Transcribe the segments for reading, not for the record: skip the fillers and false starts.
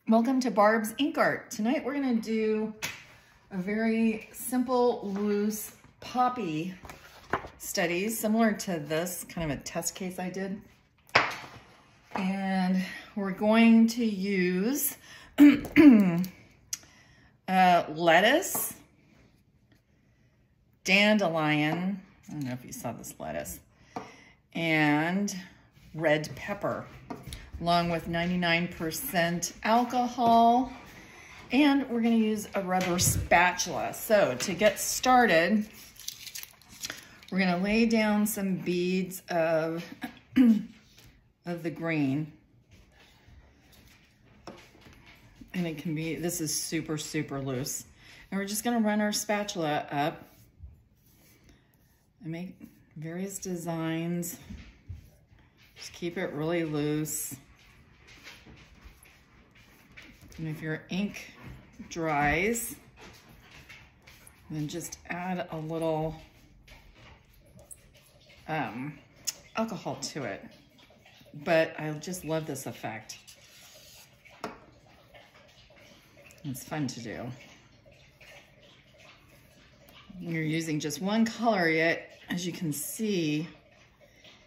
Welcome to Barb's Ink Art. Tonight we're going to do a very simple, loose poppy studies, similar to this, kind of a test case I did. And we're going to use lettuce, dandelion, I don't know if you saw this lettuce, and red pepper, along with 99% alcohol, and we're going to use a rubber spatula. So to get started, we're going to lay down some beads of the green, and it can be, this is super loose, and we're just going to run our spatula up and make various designs. Just keep it really loose. And if your ink dries, then just add a little alcohol to it. But I just love this effect. It's fun to do. When you're using just one color, yet as you can see,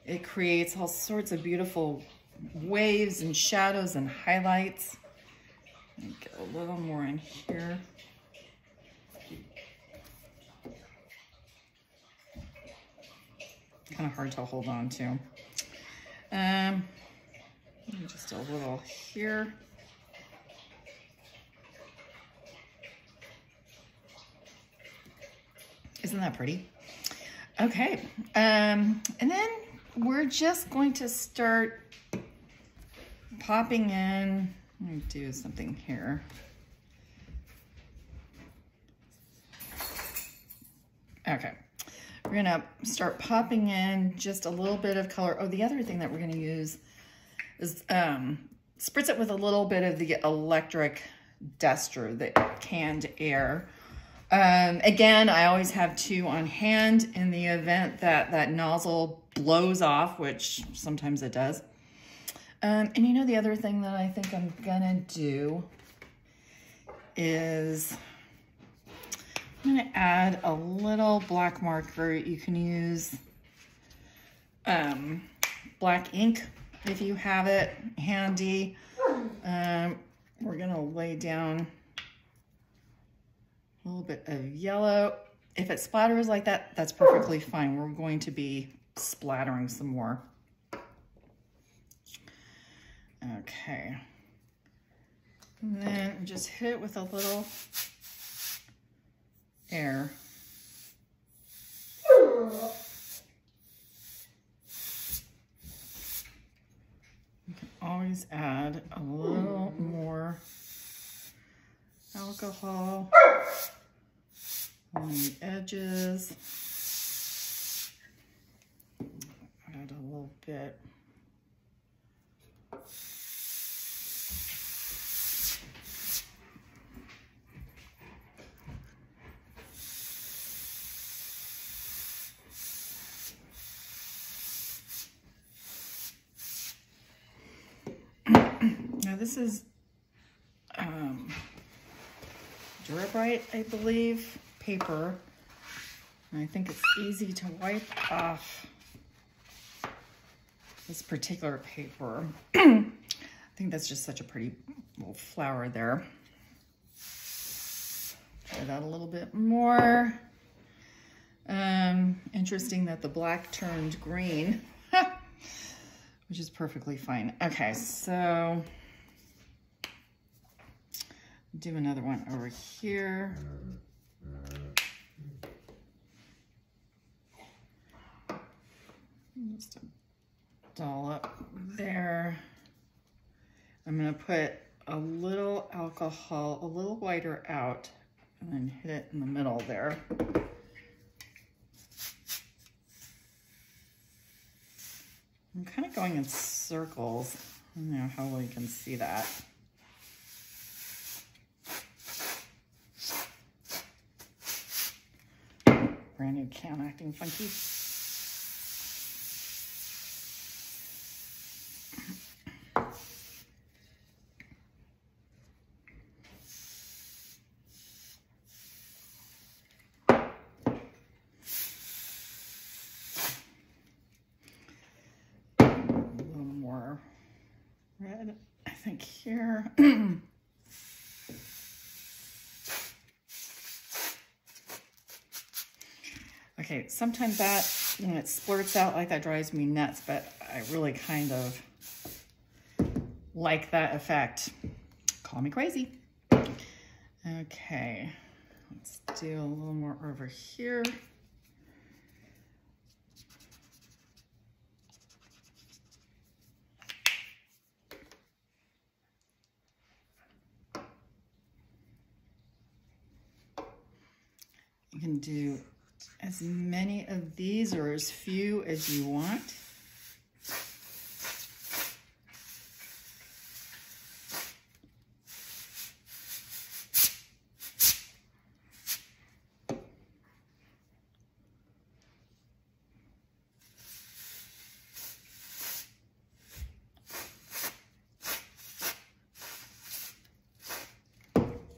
it creates all sorts of beautiful waves and shadows and highlights. Get a little more in here. Kind of hard to hold on to. Just a little here. Isn't that pretty? Okay, and then we're just going to start popping in. Let me do something here. Okay, we're gonna start popping in just a little bit of color. Oh, the other thing that we're gonna use is spritz it with a little bit of the electric duster, the canned air. Again, I always have two on hand in the event that that nozzle blows off, which sometimes it does. And you know, the other thing that I think I'm gonna do is I'm gonna add a little black marker. You can use black ink if you have it handy. We're gonna lay down a little bit of yellow. If it splatters like that, that's perfectly fine. We're going to be splattering some more. Okay. And then just hit it with a little air. You can always add a little more alcohol on the edges. Add a little bit. Now this is Dura, I believe, paper. And I think it's easy to wipe off this particular paper. I think that's just such a pretty little flower there. Try that a little bit more. Interesting that the black turned green, which is perfectly fine. Okay, so do another one over here. Just a dollop there. I'm gonna put a little alcohol, a little whiter out, and then hit it in the middle there. I'm kind of going in circles. I don't know how well you can see that. Brand new can acting funky. I think here. Okay, sometimes that, when it splurts out like that, drives me nuts, but I really kind of like that effect. Call me crazy. Okay, let's do a little more over here. You can do as many of these or as few as you want.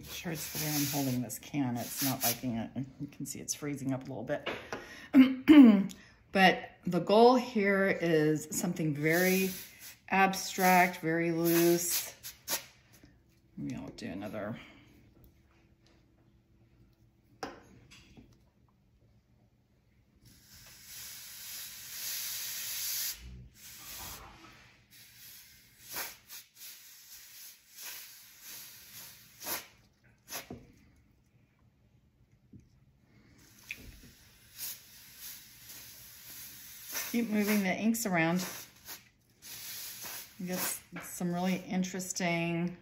Sure, it's the way I'm holding this can. It's not liking it. You can see it's freezing up a little bit. But the goal here is something very abstract, very loose. Maybe I'll do another. Keep moving the inks around. You get some really interesting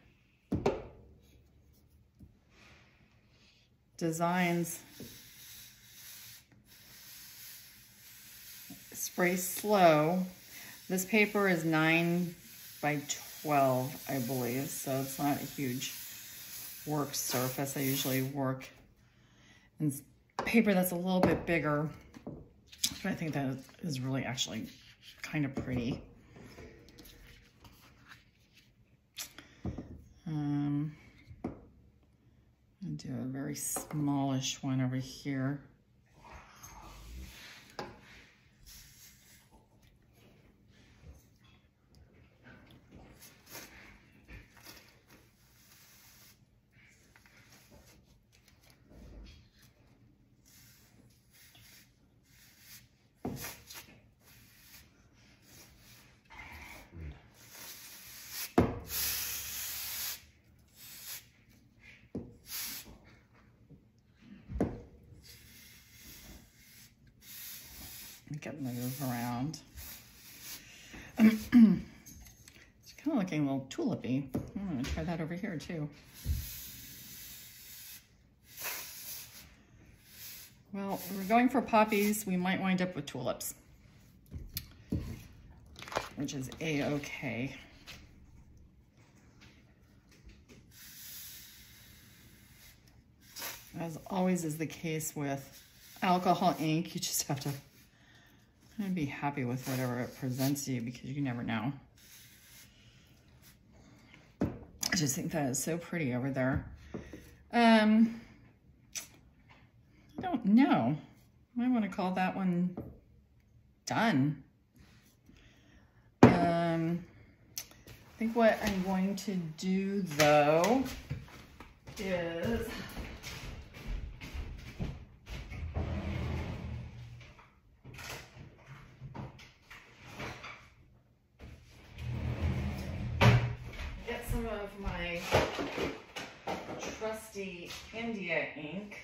designs. Spray slow. This paper is 9 by 12, I believe, so it's not a huge work surface. I usually work in paper that's a little bit bigger. But I think that is really actually kind of pretty. I'll do a very smallish one over here. Make it move around. It's kind of looking a little tulipy. I'm going to try that over here too. Well, we're going for poppies. We might wind up with tulips, which is a-okay. As always is the case with alcohol ink, you just have to be happy with whatever it presents you, because you never know. I just think that is so pretty over there. I don't know. I want to call that one done. I think what I'm going to do though is get some of my trusty India ink.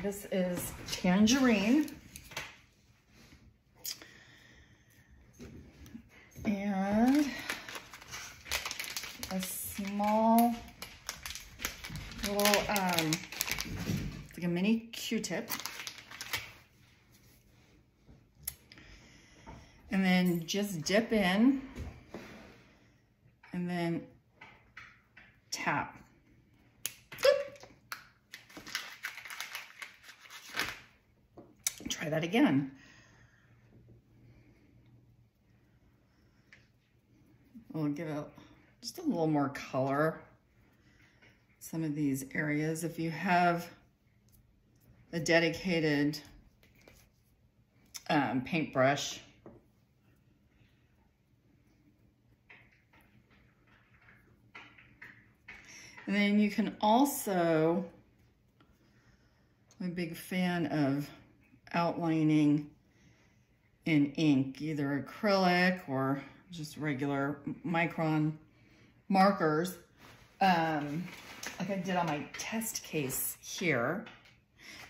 This is Tangerine. And a small little, it's like a mini Q-tip. And then just dip in and then tap. Try that again. We'll give it just a little more color. Some of these areas, if you have a dedicated paintbrush, And then you can also, I'm a big fan of outlining in ink, either acrylic or just regular micron markers, like I did on my test case here.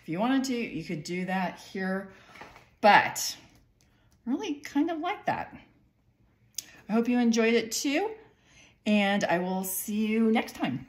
If you wanted to, you could do that here, but I really kind of like that. I hope you enjoyed it too, and I will see you next time.